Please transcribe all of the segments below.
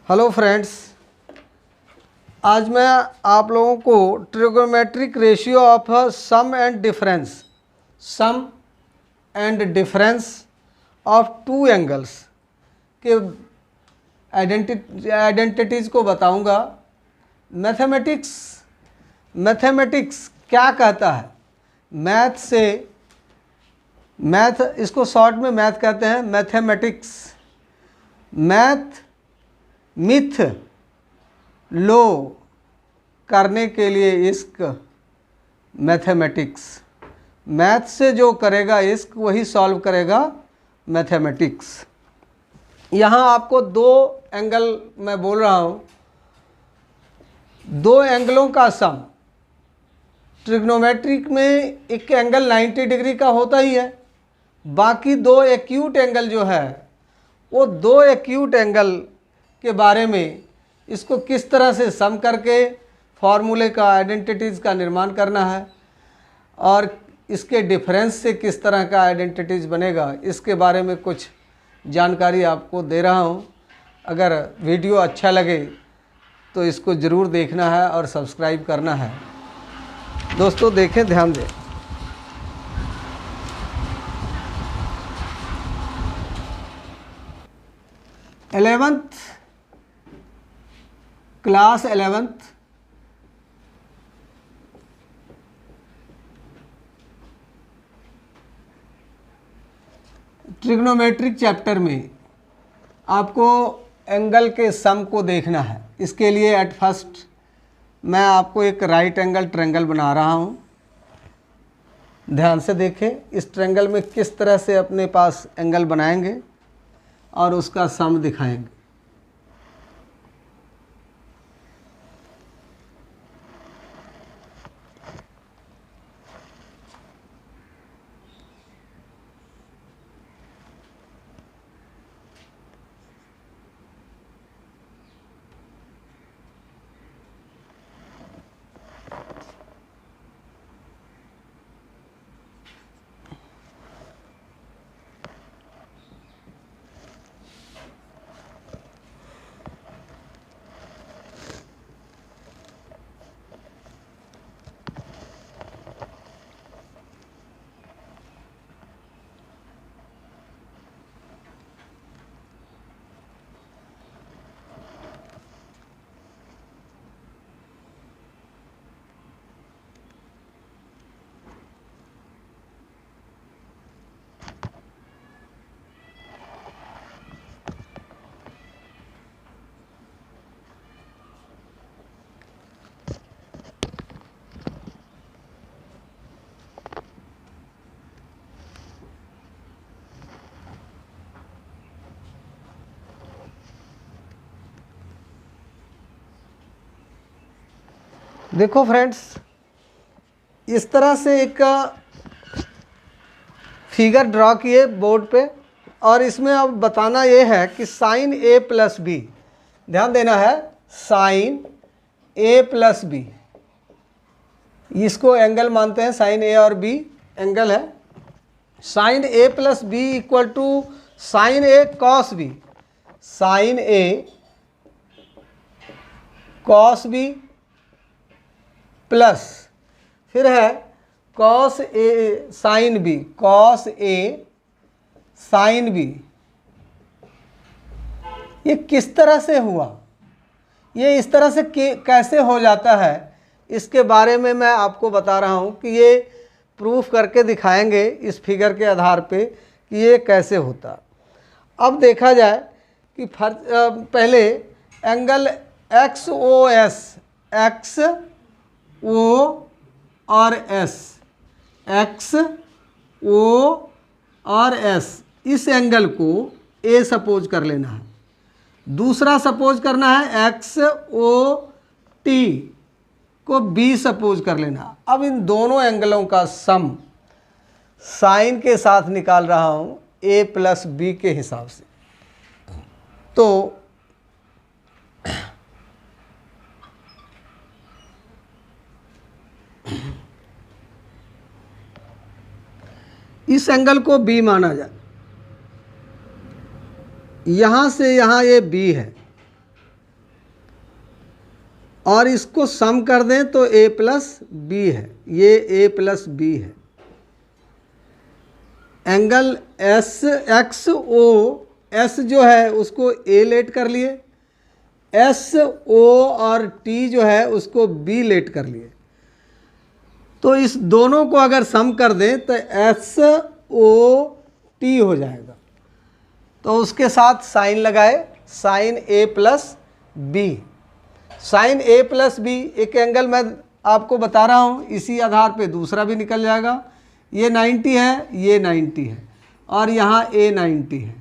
Hello friends, आज मैं आप लोगों को trigonometric ratio of sum and difference of two angles के आइडेंटिटीज़ को बताऊंगा। मैथमेटिक्स क्या कहता है? मैथ इसको शॉर्ट में मैथ कहते हैं। मिथ लो करने के लिए इश्क मैथमेटिक्स। मैथ से जो करेगा इश्क वही सॉल्व करेगा मैथमेटिक्स। यहाँ आपको दो एंगल मैं बोल रहा हूँ, दो एंगलों का सम। ट्रिग्नोमेट्रिक में एक एंगल 90 डिग्री का होता ही है, बाकी दो एक्यूट एंगल जो है वो दो एक्यूट एंगल के बारे में इसको किस तरह से सम करके फॉर्मूले का आइडेंटिटीज़ का निर्माण करना है और इसके डिफरेंस से किस तरह का आइडेंटिटीज़ बनेगा, इसके बारे में कुछ जानकारी आपको दे रहा हूँ। अगर वीडियो अच्छा लगे तो इसको ज़रूर देखना है और सब्सक्राइब करना है। दोस्तों देखें, ध्यान दें। क्लास 11th ट्रिग्नोमेट्रिक चैप्टर में आपको एंगल के सम को देखना है। इसके लिए एट फर्स्ट मैं आपको एक राइट एंगल ट्रायंगल बना रहा हूँ। ध्यान से देखें, इस ट्रायंगल में किस तरह से अपने पास एंगल बनाएंगे और उसका सम दिखाएंगे। देखो फ्रेंड्स, इस तरह से एक फिगर ड्रॉ किए बोर्ड पे और इसमें अब बताना ये है कि साइन ए प्लस बी, ध्यान देना है, साइन ए प्लस बी, इसको एंगल मानते हैं। साइन ए और बी एंगल है। Sine A plus B equal to sine A cos B, sine A cos B plus फिर है cos A sine B, cos A sine B. ये किस तरह से हुआ, ये इस तरह से कैसे हो जाता है, इसके बारे में मैं आपको बता रहा हूँ कि ये प्रूफ करके दिखाएंगे इस फिगर के आधार पे कि ये कैसे होता। अब देखा जाए कि पहले angle X O S, X O और एस, एक्स ओ और एस, इस एंगल को ए सपोज कर लेना है। दूसरा सपोज करना है एक्स ओ टी को बी सपोज कर लेना। अब इन दोनों एंगलों का सम साइन के साथ निकाल रहा हूँ ए प्लस बी के हिसाब से। तो इस एंगल को बी माना जाए, यहाँ से यहाँ ये बी है, और इसको सम कर दें तो a प्लस बी है, ये a प्लस बी है। Angle S X O, S जो है उसको a लेट कर लिए, एस ओ और टी जो है उसको b लेट कर लिए। तो इस दोनों को अगर सम कर दें तो एस ओ टी हो जाएगा। तो उसके साथ साइन लगाए, sign A plus B. Sine A plus B, एक एंगल मैं आपको बता रहा हूँ, इसी आधार पे दूसरा भी निकल जाएगा। ये 90 है, ये 90 है, और यहाँ ए 90 है,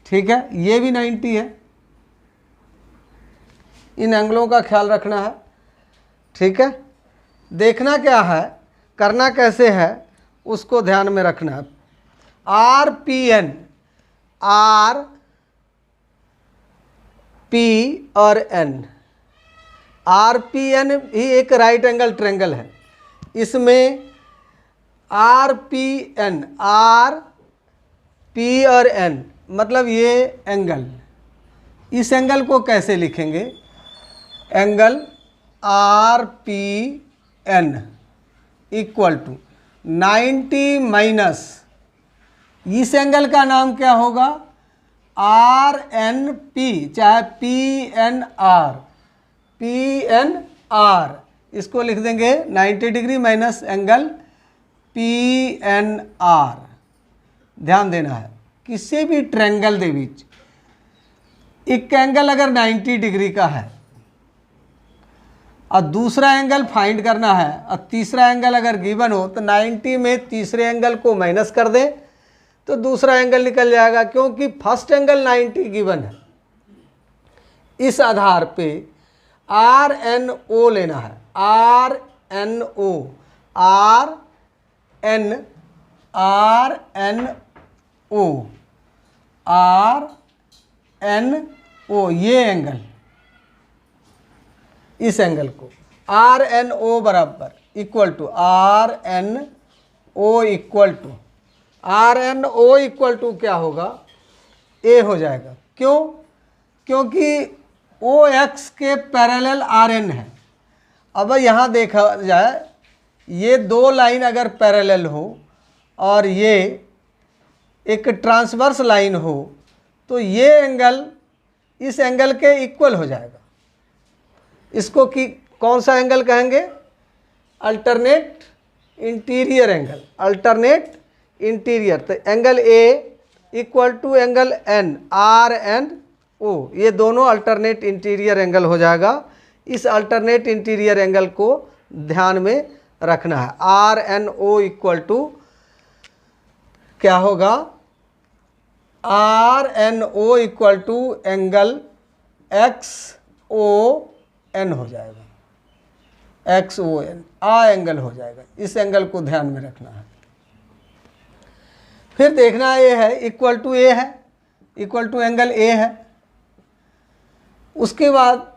ठीक है, ये भी 90 है। इन एंगलों का ख्याल रखना है, ठीक है। देखना क्या है, करना कैसे है, उसको ध्यान में रखना है। R P N, R P और एन, आर पी एन ही एक राइट एंगल ट्रायंगल है। इसमें R P N, R P और एन मतलब ये एंगल, इस एंगल को कैसे लिखेंगे, angle R P N equal to 90 minus, इस एंगल का नाम क्या होगा, आर एन पी, चाहे P N R, P N R, इसको लिख देंगे 90 degree minus angle P N are. ध्यान देना है, किसी भी ट्रायंगल के बीच एक एंगल अगर 90 डिग्री का है और दूसरा एंगल फाइंड करना है, और तीसरा एंगल अगर गिवन हो तो 90 में तीसरे एंगल को माइनस कर दें तो दूसरा एंगल निकल जाएगा, क्योंकि फर्स्ट एंगल 90 गिवन है। इस आधार पे आर एन ओ लेना है, R N O, R N, R N O, R N O, ये एंगल, इस एंगल को आर एन ओ बराबर equal to R N O equal to, R N O equal to क्या होगा, A हो जाएगा। क्यों, क्योंकि ओ एक्स के पैरेलल आर एन है। अब यहाँ देखा जाए, ये दो लाइन अगर पैरेलल हो और ये एक ट्रांसवर्स लाइन हो तो ये एंगल इस एंगल के इक्वल हो जाएगा। इसको कि कौन सा एंगल कहेंगे, alternate interior angle, alternate interior. तो angle A equal to angle N, R N O, ये दोनों अल्टरनेट इंटीरियर एंगल हो जाएगा। इस अल्टरनेट इंटीरियर एंगल को ध्यान में रखना है। R N O equal to क्या होगा, R N O equal to angle X O N हो जाएगा, एक्स ओ एन, आ एंगल हो जाएगा। इस एंगल को ध्यान में रखना है। फिर देखना ये है इक्वल टू ए है, इक्वल टू एंगल ए है। उसके बाद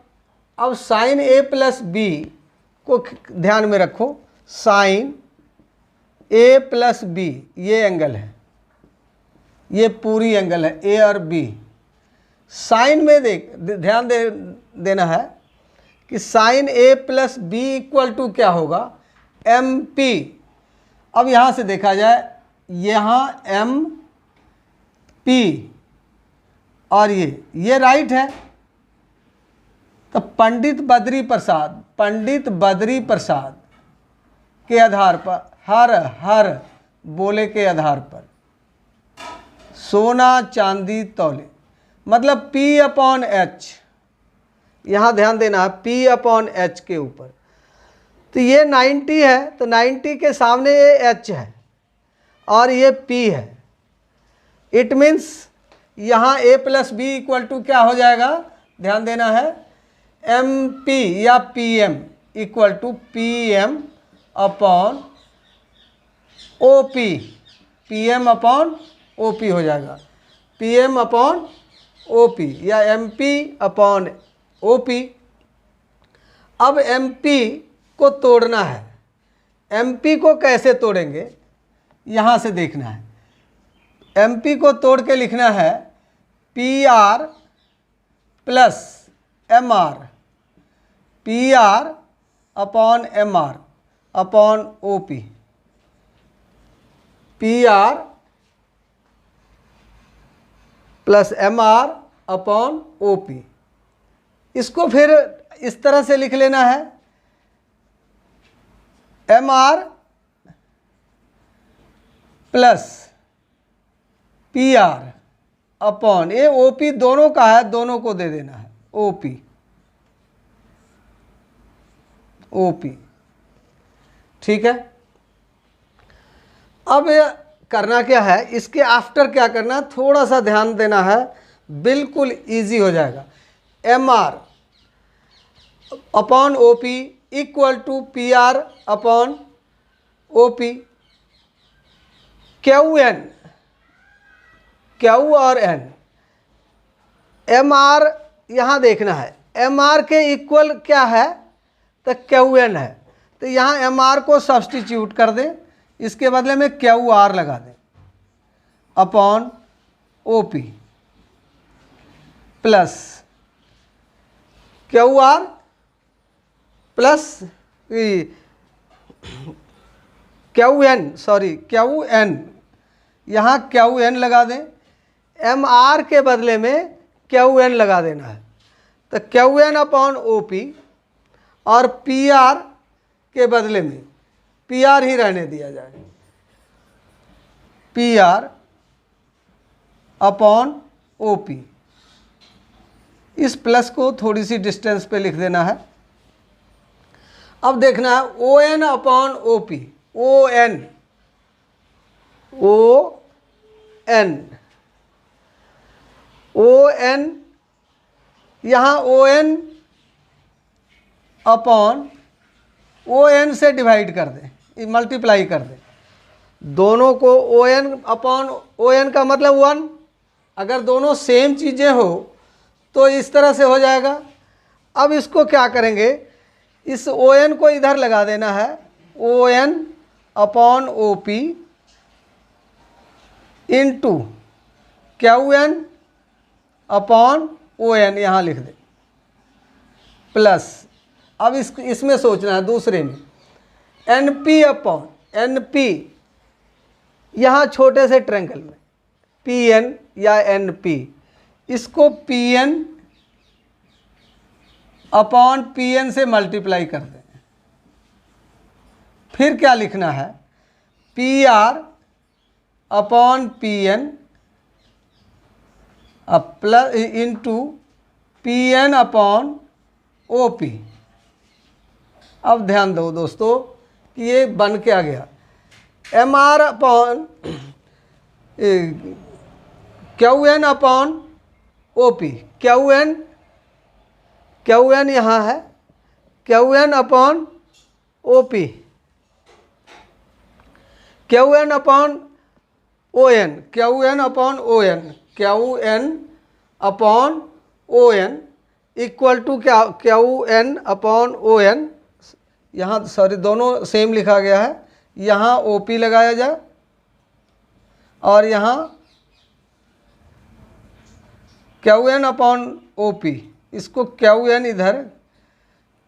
अब साइन ए प्लस बी को ध्यान में रखो, साइन ए प्लस बी ये एंगल है, ये पूरी एंगल है ए और बी। साइन में ध्यान देना है कि sine A plus B equal to क्या होगा, एम पी। अब यहाँ से देखा जाए, यहाँ एम पी और ये राइट है। तो पंडित बद्री प्रसाद के आधार पर, हर बोले के आधार पर सोना चांदी तौले, मतलब P अपॉन H, यहाँ ध्यान देना है P अपॉन H के ऊपर। तो ये 90 है, तो 90 के सामने ये H है और ये P है। इट मीन्स यहाँ A plus B equal to क्या हो जाएगा, ध्यान देना है, MP या PM इक्वल टू PM upon OP, PM upon OP हो जाएगा, PM अपॉन OP या MP अपॉन OP। अब MP को तोड़ना है। MP को कैसे तोड़ेंगे, यहाँ से देखना है। MP को तोड़ के लिखना है PR plus MR, P R upon M R upon O P, P R plus M R upon O P. इसको फिर इस तरह से लिख लेना है, M R plus P R upon, ये ओ पी दोनों का है, दोनों को दे देना है, ओ पी, ओ पी। ठीक है। अब करना क्या है, इसके आफ्टर क्या करना, थोड़ा सा ध्यान देना है, बिल्कुल इजी हो जाएगा। M R upon O P equal to P R upon O P. Q N, Q और एन, एम आर यहाँ देखना है, एम आर के इक्वल क्या है, तो क्यू एन है, तो यहाँ एम आर को सब्सटीट्यूट कर दें, इसके बदले में क्यू आर लगा दें upon O P plus Q R plus Q N, sorry Q N, यहाँ क्यू एन लगा दें, एम आर के बदले में क्यू एन लगा देना है, तो Q N upon O P, और पी आर के बदले में पी आर ही रहने दिया जाए, P R upon O P. इस प्लस को थोड़ी सी डिस्टेंस पे लिख देना है। अब देखना है O N upon O P, O N, O N, O N, यहाँ O N upon O N से डिवाइड कर दें, मल्टीप्लाई कर दें दोनों को। O N upon O N का मतलब 1, अगर दोनों सेम चीज़ें हो तो इस तरह से हो जाएगा। अब इसको क्या करेंगे, इस ओ एन को इधर लगा देना है, O N upon O P into Q N upon O N, यहाँ लिख दें प्लस। अब इसमें सोचना है दूसरे में, N P upon N P, यहाँ छोटे से ट्रायंगल में पी एन या एन पी, इसको P N upon P N से मल्टीप्लाई कर दें। फिर क्या लिखना है, P R upon P N plus into P N upon O P. अब ध्यान दो दोस्तों कि ये बन क्या गया, M R upon Q N upon O P, Q N यहाँ है, Q N upon O P, Q N upon O N, Q N upon O N, Q N upon O N equal to क्या, Q N upon O N, यहाँ sorry दोनों same लिखा गया है, यहाँ O P लगाया जाए और यहाँ Q N upon O P, इसको क्यू एन इधर,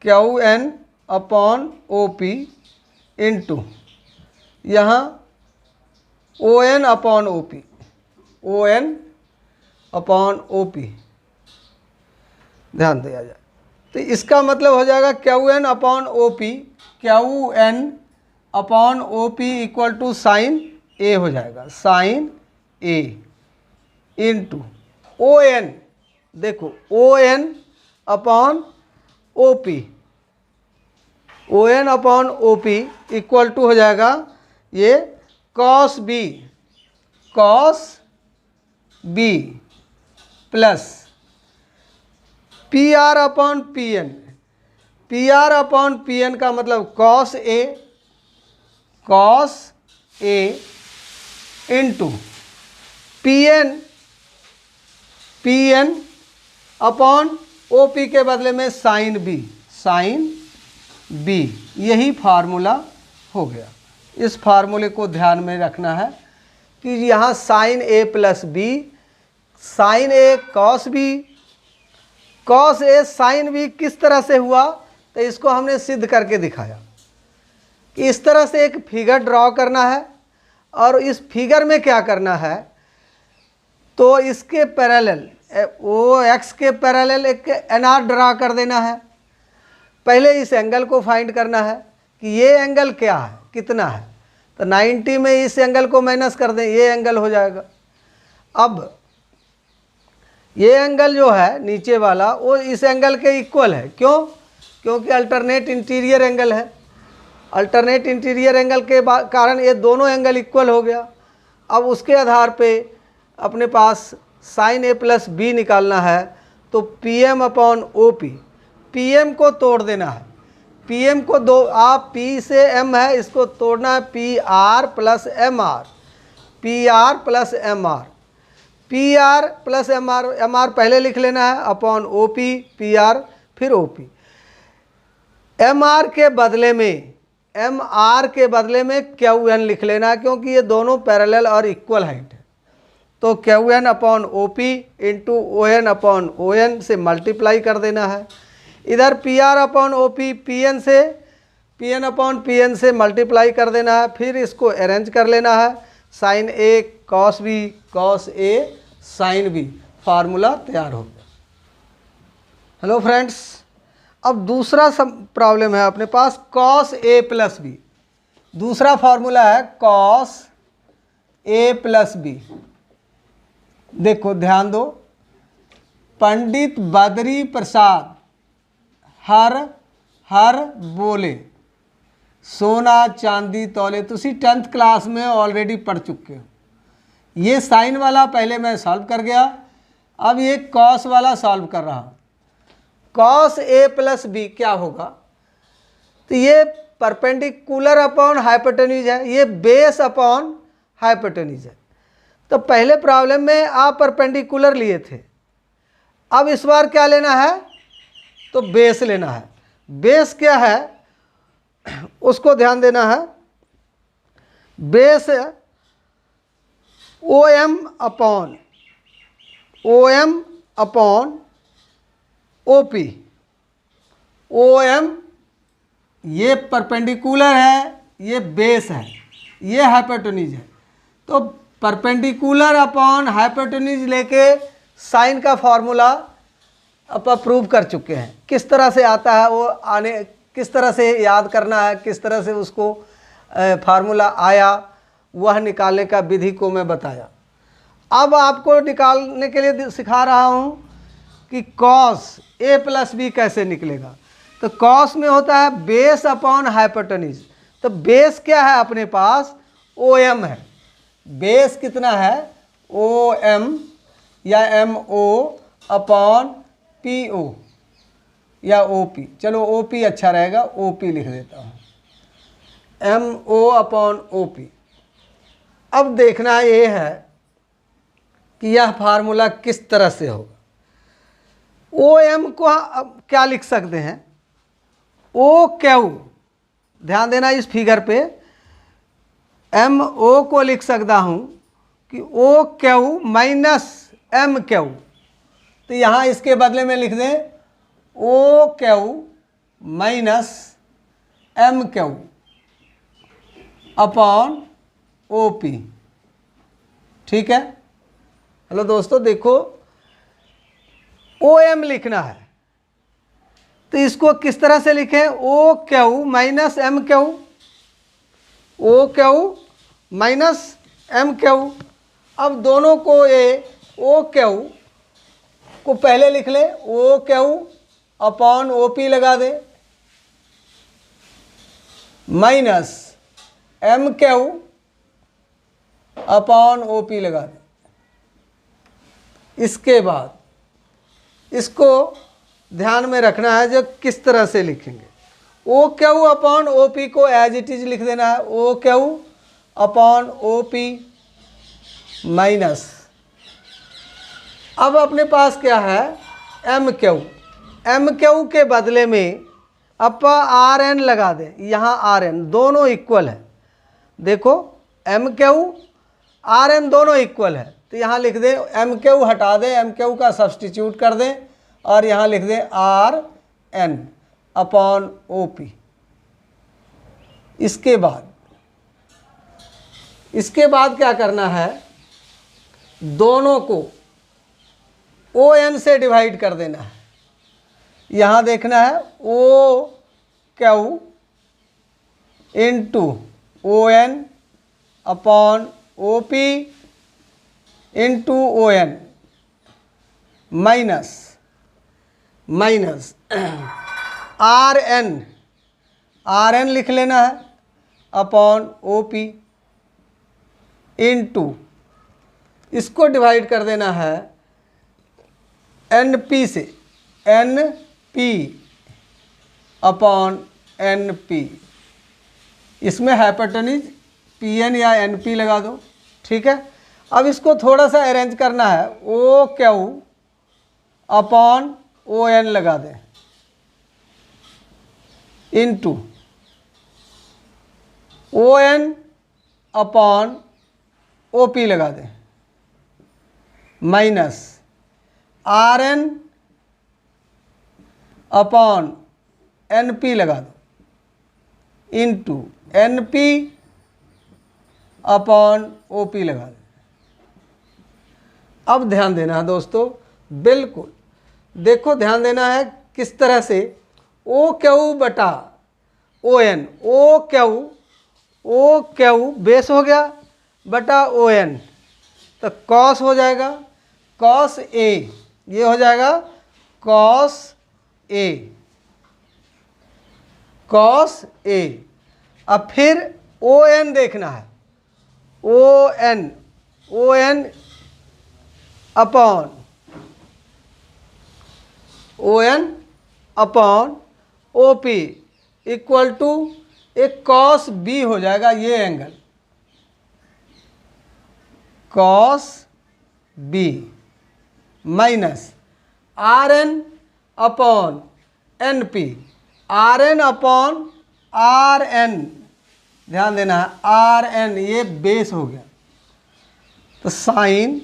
Q N upon O P into यहाँ O N upon O P, O N upon O P, ध्यान दिया जाए। तो इसका मतलब हो जाएगा Q N upon O P, Q N upon O P equal to sine A हो जाएगा, sine A into O N, देखो O N upon O P, O N upon O P equal to हो जाएगा ये cos B, cos B plus P R upon P N, P R upon P N का मतलब cos A, cos A into P N upon O P के बदले में sine B, sine B. यही formula हो गया। इस फार्मूले को ध्यान में रखना है कि यहाँ sign A plus B, sine A cos B, cos A sine B किस तरह से हुआ, तो इसको हमने सिद्ध करके दिखाया कि इस तरह से एक फिगर ड्रॉ करना है, और इस फिगर में क्या करना है, तो इसके पैरेलल वो एक्स के पैरेलल एक एनआर ड्रा कर देना है। पहले इस एंगल को फाइंड करना है कि ये एंगल क्या है, कितना है, तो 90 में इस एंगल को माइनस कर दें, ये एंगल हो जाएगा। अब ये एंगल जो है नीचे वाला वो इस एंगल के इक्वल है, क्यों? क्योंकि अल्टरनेट इंटीरियर एंगल है। अल्टरनेट इंटीरियर एंगल के कारण ये दोनों एंगल इक्वल हो गया। अब उसके आधार पे अपने पास साइन ए प्लस बी निकालना है, तो P M upon O P, P M को तोड़ देना है। पी एम को दो, आप पी से एम है, इसको तोड़ना है P R plus M R, P R plus M R, P R plus M R पहले लिख लेना है upon O P, P R फिर ओ पी। एम आर के बदले में, एम आर के बदले में क्यू एन लिख लेना है, क्योंकि ये दोनों पैरेलल और इक्वल हाइट है। तो Q N upon O P into O N upon O N से मल्टीप्लाई कर देना है। इधर P R upon O P, P N से, P N upon P N से मल्टीप्लाई कर देना है। फिर इसको अरेंज कर लेना है, sine A cos B, cos A sine B, formula तैयार हो गया। हेलो फ्रेंड्स, अब दूसरा प्रॉब्लम है अपने पास, कॉस ए प्लस बी। दूसरा फार्मूला है कॉस ए प्लस बी। देखो ध्यान दो, पंडित बद्री प्रसाद हर हर बोले सोना चांदी तौले। तुसी 10th क्लास में ऑलरेडी पढ़ चुके हो। ये साइन वाला पहले मैं सॉल्व कर गया, अब ये कॉस वाला सॉल्व कर रहा हूँ। कॉस ए प्लस बी क्या होगा, तो ये परपेंडिकुलर अपॉन हाइपोटेन्यूज है, ये बेस अपॉन हाइपोटेन्यूज है। तो पहले प्रॉब्लम में आप परपेंडिकुलर लिए थे, अब इस बार क्या लेना है, तो बेस लेना है। बेस क्या है उसको ध्यान देना है। Base O M upon O P. O M ये परपेंडिकुलर है, ये बेस है, ये हाइपोटेन्यूज है। तो परपेंडिकुलर अपॉन हाइपोटेन्यूज लेके साइन का फॉर्मूला आप प्रूव कर चुके हैं। किस तरह से आता है वो आने, किस तरह से याद करना है, किस तरह से उसको फार्मूला आया, वह निकालने का विधि को मैं बताया। अब आपको निकालने के लिए सिखा रहा हूँ कि कॉस ए प्लस बी कैसे निकलेगा। तो कॉस में होता है बेस अपॉन हाइपोटेन्यूज। तो बेस क्या है अपने पास, ओ एम है। बेस कितना है, ओ एम या M O upon P O या ओ पी। चलो ओ पी अच्छा रहेगा, ओ पी लिख देता हूँ, M O upon O P. अब देखना ये है कि यह फार्मूला किस तरह से होगा। ओ एम को क्या लिख सकते हैं, ओ क्यू, ध्यान देना इस फिगर पे, एम ओ को लिख सकता हूँ कि O Q minus M Q. तो यहाँ इसके बदले में लिख दें O Q minus M Q upon O P. ठीक है। हेलो दोस्तों, देखो ओ एम लिखना है, तो इसको किस तरह से लिखें, O Q minus M Q, O Q minus M Q. अब दोनों को ये ओ क्यू को पहले लिख ले, O Q upon O P लगा दे, minus M Q upon O P लगा दे। इसके बाद इसको ध्यान में रखना है, जो किस तरह से लिखेंगे, O Q upon O P को एज इट इज लिख देना है, O Q upon O P minus, अब अपने पास क्या है, एम क्यू। एम क्यू के बदले में अब आर एन लगा दें, यहाँ आर एन दोनों इक्वल है। देखो एम क्यू आर एन दोनों इक्वल है, तो यहाँ लिख दें एम क्यू हटा दें, एम क्यू का सब्सटीट्यूट कर दें और यहाँ लिख दें आर एन अपॉन OP। इसके बाद क्या करना है, दोनों को ON से डिवाइड कर देना है। यहाँ देखना है OQ into ON upon OP into ON minus RN लिख लेना है अपॉन OP इंटू, इसको डिवाइड कर देना है NP से, NP अपॉन NP। इसमें हाइपोटेन्यूज PN या NP लगा दो, ठीक है। अब इसको थोड़ा सा अरेंज करना है, OQ अपॉन ON लगा दें इंटू ON अपॉन OP लगा दें माइनस RN अपॉन NP लगा दो इंटू NP अपॉन OP लगा दें। अब ध्यान देना है दोस्तों, बिल्कुल देखो ध्यान देना है किस तरह से OQ बटा ON, OQ बेस हो गया बटा ON, तो कॉस हो जाएगा, कॉस A, ये हो जाएगा कॉस A। अब फिर ON देखना है, ON upon OP equal to एक कॉस B हो जाएगा, ये angle cos B minus RN upon NP, RN upon RN, ध्यान देना है RN, ये बेस हो गया तो साइन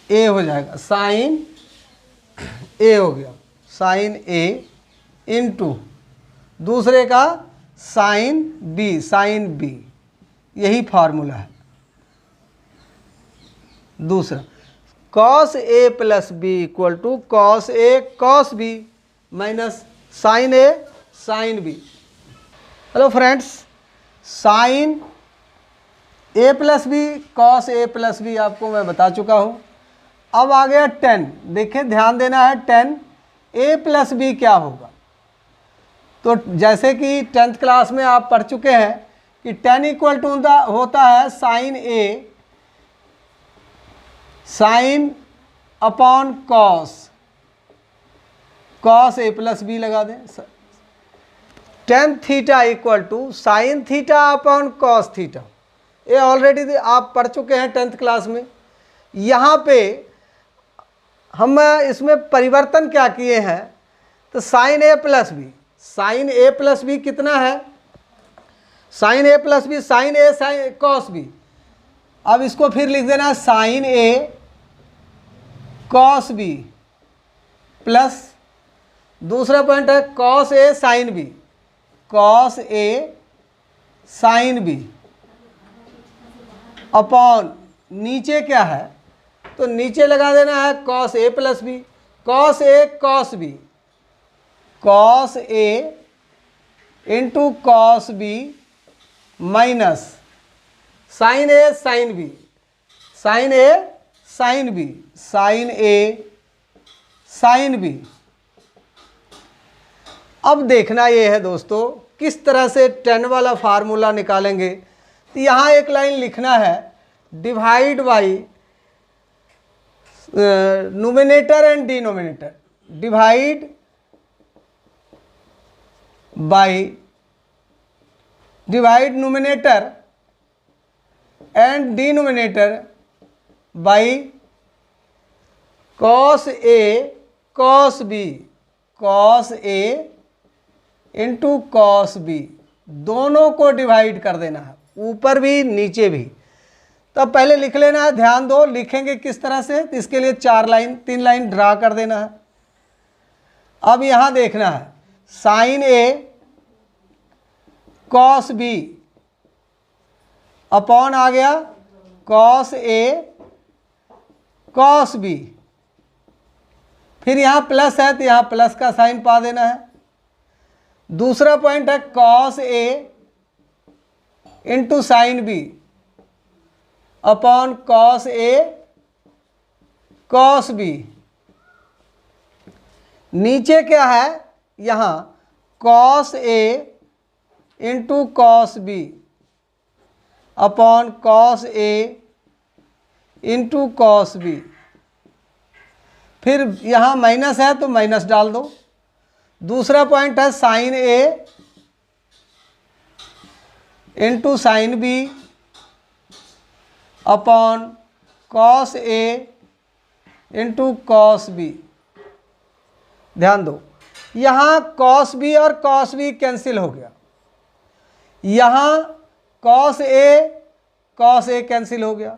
A हो जाएगा, साइन A हो गया, साइन A इंटू दूसरे का साइन B, यही फार्मूला है दूसरा। Cos A plus B equal to cos A cos B minus sine A sine B। Hello friends, sine A plus B cos A plus B आपको मैं बता चुका हूँ। अब आ गया 10, देखिए ध्यान देना है 10 A प्लस B क्या होगा। तो जैसे कि 10th क्लास में आप पढ़ चुके हैं कि 10 इक्वल टू होता है sine A sine upon cos A plus B लगा दें, tan theta equal to sine theta upon cos theta, ये ऑलरेडी आप पढ़ चुके हैं 10th क्लास में। यहाँ पे हम इसमें परिवर्तन क्या किए हैं, तो साइन A प्लस B कितना है, sine A plus B sine A sine cos B। अब इसको फिर लिख देना sine A cos B plus दूसरा पॉइंट है cos A sine B, cos A sine B upon नीचे क्या है, तो नीचे लगा देना है cos A plus B, cos A cos B, cos A into cos B minus sine A sine B, sine A sine B, sine A sine B। अब देखना ये है दोस्तों किस तरह से 10 वाला फार्मूला निकालेंगे। तो यहाँ एक लाइन लिखना है, divide by numerator and denominator, divide numerator and denominator by cos A cos B, cos A into cos B, दोनों को डिवाइड कर देना है, ऊपर भी नीचे भी। तो पहले लिख लेना है, ध्यान दो लिखेंगे किस तरह से, तो इसके लिए 3 लाइन ड्रा कर देना है। अब यहाँ देखना है sine A cos B upon आ गया कॉस ए कॉस बी। फिर यहाँ प्लस है तो यहाँ प्लस का साइन पा देना है। दूसरा पॉइंट है cos A into sine B upon cos A cos B. नीचे क्या है, यहाँ cos A into cos B upon cos A into cos B. फिर यहाँ माइनस है तो माइनस डाल दो। दूसरा पॉइंट है sine A into sine B upon cos A into cos B. ध्यान दो, यहाँ कॉस बी और कॉस बी कैंसिल हो गया, यहाँ कॉस ए कैंसिल हो गया,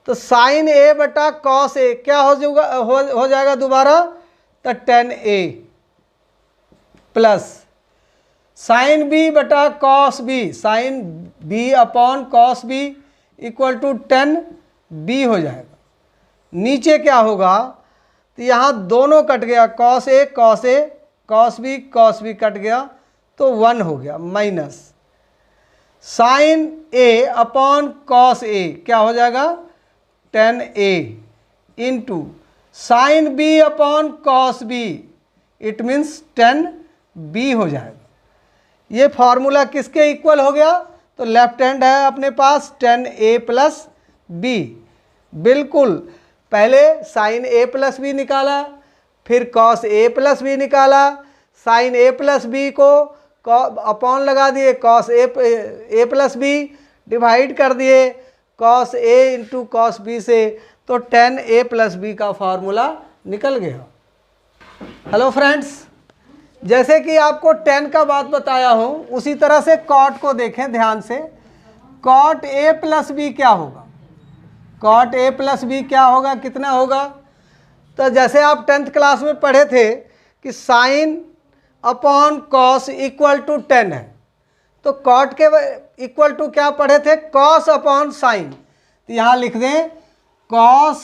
तो साइन ए बटा कॉस ए क्या हो जाएगा दोबारा, तो tan A plus sine B बटा cos B, sine B upon cos B equal to tan B हो जाएगा। नीचे क्या होगा, तो यहाँ दोनों कट गया, cos A cos B cut गया तो 1 हो गया, minus sine A upon cos A क्या हो जाएगा 10a into sine B upon cos B, it means 10b हो जाएगा। ये फॉर्मूला किसके इक्वल हो गया, तो लेफ्ट हैंड है अपने पास 10a प्लस बी। बिल्कुल, पहले साइन ए प्लस बी निकाला, फिर कॉस ए प्लस बी निकाला, साइन ए प्लस बी को अपॉन लगा दिए, cos A plus B divide कर दिए cos A into cos B से, तो 10a प्लस बी का फार्मूला निकल गया। हेलो फ्रेंड्स, जैसे कि आपको 10 का बात बताया हूँ, उसी तरह से कॉट को देखें ध्यान से। कॉट ए प्लस बी क्या होगा, कॉट ए प्लस बी क्या होगा, कितना होगा, तो जैसे आप 10th क्लास में पढ़े थे कि sine upon cos equal to 10 है, तो कॉट के इक्वल टू क्या पढ़े थे, कॉस अपॉन साइन। तो यहाँ लिख दें cos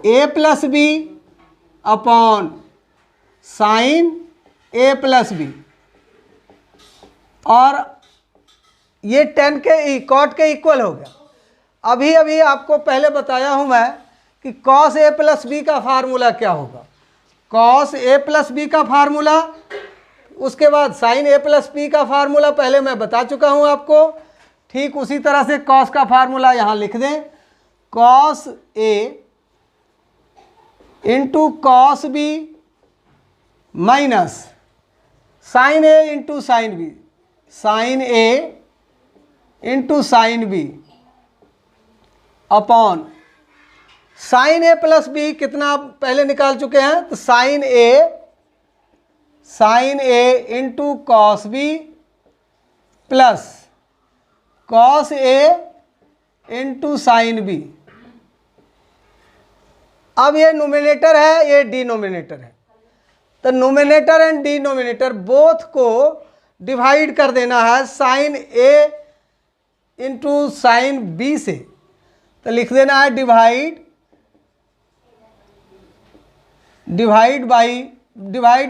A plus B upon sine A plus B, और ये 10 के कॉट के इक्वल हो गया। अभी आपको पहले बताया हूँ मैं कि कॉस ए प्लस बी का फार्मूला क्या होगा, कॉस ए प्लस बी का फार्मूला, उसके बाद साइन ए प्लस बी का फार्मूला पहले मैं बता चुका हूँ आपको। ठीक उसी तरह से कॉस का फार्मूला यहाँ लिख दें, cos A into cos B minus sine A into sine B, sine A into sine B upon sine A plus B कितना आप पहले निकाल चुके हैं, तो sine A into cos B plus cos A into sine B. अब ये nominator है, ये डिनोमिनेटर है, तो नोमिनेटर एंड डिनोमिनेटर बोथ को डिवाइड कर देना है sine A into sine B से। तो लिख देना है divide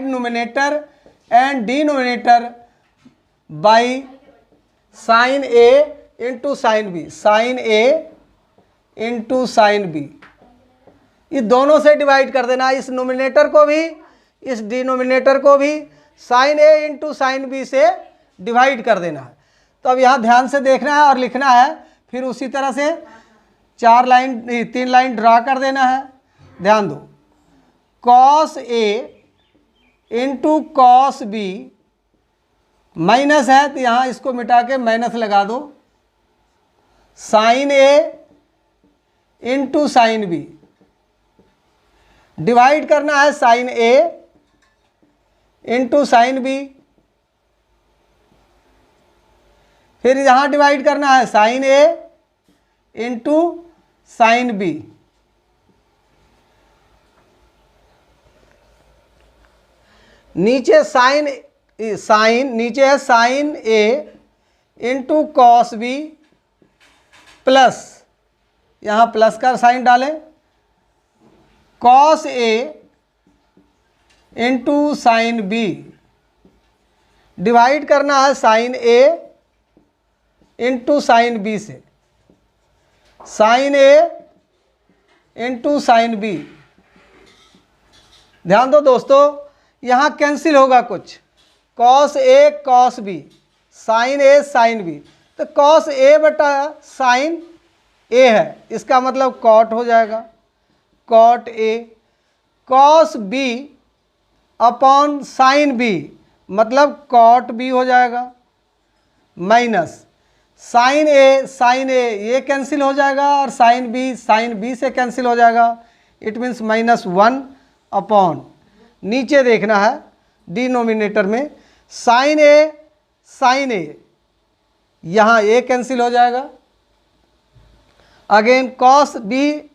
nominator and denominator by sine A into sine B, sine A into sine B, ये दोनों से डिवाइड कर देना है, इस नोमिनेटर को भी इस डिनोमिनेटर को भी sign A into sine B से डिवाइड कर देना है। तो अब यहाँ ध्यान से देखना है और लिखना है, फिर उसी तरह से 3 लाइन ड्रा कर देना है। ध्यान दो, cos A into cos B minus है, तो यहाँ इसको मिटा के माइनस लगा दो, sign A into sine B, divide करना है sine A into sine B, फिर यहाँ डिवाइड करना है sine A into sine B. नीचे साइन नीचे है sine A into cos B plus, यहाँ प्लस का साइन डालें, cos A into sine B, divide करना है sine A into sine B से, sine A into sine B. ध्यान दो दोस्तों, यहाँ कैंसिल होगा कुछ, cos A cos B, sine A sine B, तो कॉस ए बटा साइन ए है, इसका मतलब कॉट हो जाएगा, cot A, cos B upon sine B मतलब कॉट बी हो जाएगा, माइनस साइन ए ये कैंसिल हो जाएगा और साइन बी से कैंसिल हो जाएगा, इट मीन्स -1 अपॉन, नीचे देखना है डिनोमिनेटर में साइन ए, यहाँ ए कैंसिल हो जाएगा, again cos B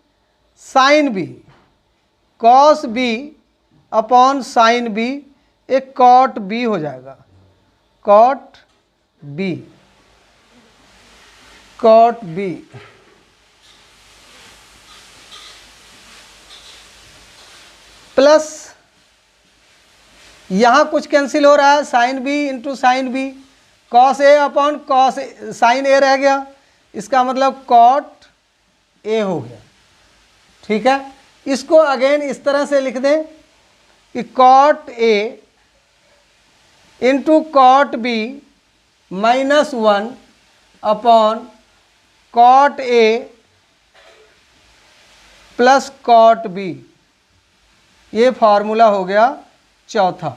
sine B, cos B upon sine B, एक कॉट बी हो जाएगा, cot B, cot B, plus यहाँ कुछ कैंसिल हो रहा है, sine B into sine B, cos A upon cos sine A रह गया, इसका मतलब कॉट ए हो गया। ठीक है, इसको अगेन इस तरह से लिख दें कि cot A into cot B -1 upon cot A plus cot B, ये फार्मूला हो गया चौथा।